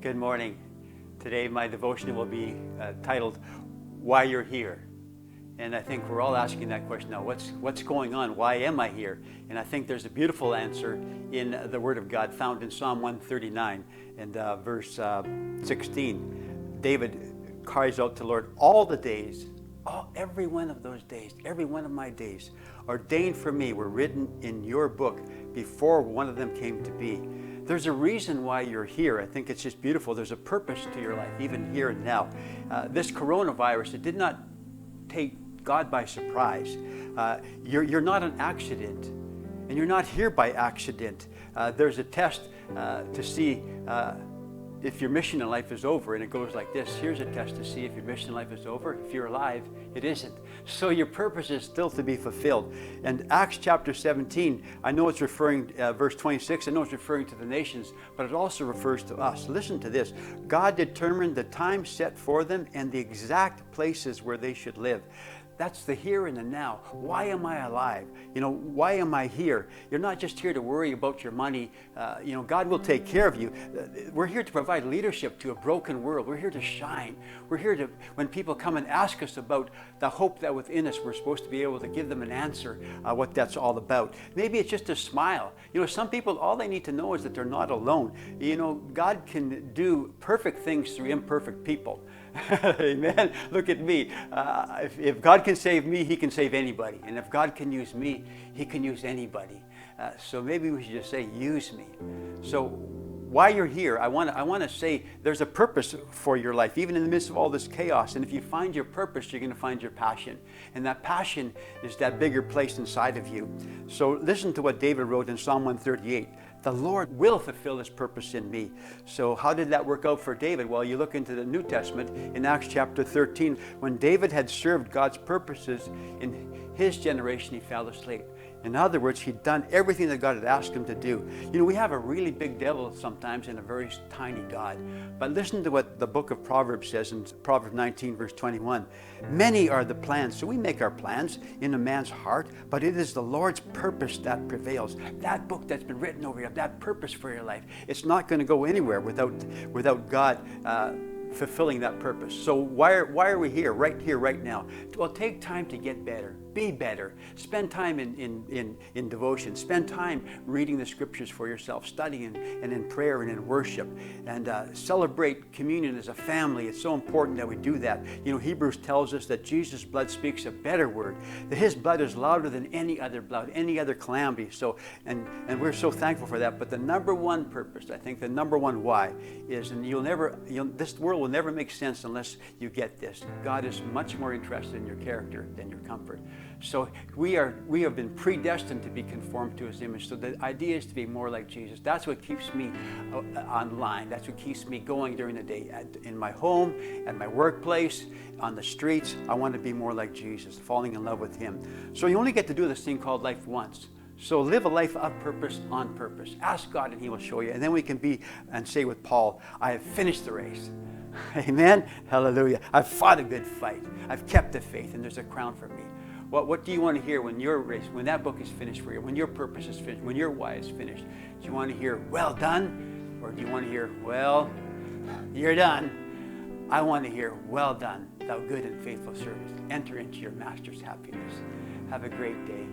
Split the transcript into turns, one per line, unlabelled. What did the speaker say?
Good morning. Today my devotion will be titled, Why You're Here. And I think we're all asking that question now. What's going on? Why am I here? And I think there's a beautiful answer in the Word of God found in Psalm 139 and verse 16. David cries out to the Lord, all the days, every one of those days, every one of my days ordained for me were written in your book before one of them came to be. There's a reason why you're here. I think it's just beautiful. There's a purpose to your life, even here and now. This coronavirus, it did not take God by surprise. You're not an accident, and you're not here by accident. There's a test to see if your mission in life is over, and it goes like this. Here's a test to see if your mission in life is over. If you're alive, it isn't. So your purpose is still to be fulfilled. And Acts chapter 17, I know it's referring, verse 26, I know it's referring to the nations, but it also refers to us. Listen to this. God determined the time set for them and the exact places where they should live. That's the here and the now. Why am I alive? Why am I here? You're not just here to worry about your money. God will take care of you. We're here to provide leadership to a broken world. We're here to shine. We're here to, when people come and ask us about the hope that within us, we're supposed to be able to give them an answer, what that's all about. Maybe it's just a smile. Some people, all they need to know is that they're not alone. God can do perfect things through imperfect people. Amen. Look at me. If God can save me, He can save anybody. And if God can use me, He can use anybody. So maybe we should just say, use me. So while you're here, I want to say there's a purpose for your life, even in the midst of all this chaos. And if you find your purpose, you're going to find your passion. And that passion is that bigger place inside of you. So listen to what David wrote in Psalm 138. The Lord will fulfill His purpose in me. So how did that work out for David? Well, you look into the New Testament in Acts chapter 13. When David had served God's purposes in his generation, he fell asleep. In other words, he'd done everything that God had asked him to do. We have a really big devil sometimes and a very tiny God. But listen to what the book of Proverbs says in Proverbs 19, verse 21. Many are the plans. So we make our plans in a man's heart, but it is the Lord's purpose that prevails. That book that's been written over you, that purpose for your life, it's not going to go anywhere without God fulfilling that purpose. So why are we here right now? Well, take time to get better. Be better. Spend time in devotion. Spend time reading the scriptures for yourself, studying and in prayer and in worship. And celebrate communion as a family. It's so important that we do that. Hebrews tells us that Jesus' blood speaks a better word. That His blood is louder than any other blood, any other calamity. So, and we're so thankful for that. But the number one purpose, I think the number one why is, and this world will never make sense unless you get this. God is much more interested in your character than your comfort. So we have been predestined to be conformed to His image. So the idea is to be more like Jesus. That's what keeps me online. That's what keeps me going during the day. In my home, at my workplace, on the streets, I want to be more like Jesus, falling in love with Him. So you only get to do this thing called life once. So live a life of purpose on purpose. Ask God and He will show you. And then we can be and say with Paul, I have finished the race. Amen. Hallelujah. I've fought a good fight. I've kept the faith, and there's a crown for me. What do you want to hear when your race, when that book is finished for you, when your purpose is finished, when your why is finished? Do you want to hear, well done? Or do you want to hear, well, you're done? I want to hear, well done, thou good and faithful servant. Enter into your master's happiness. Have a great day.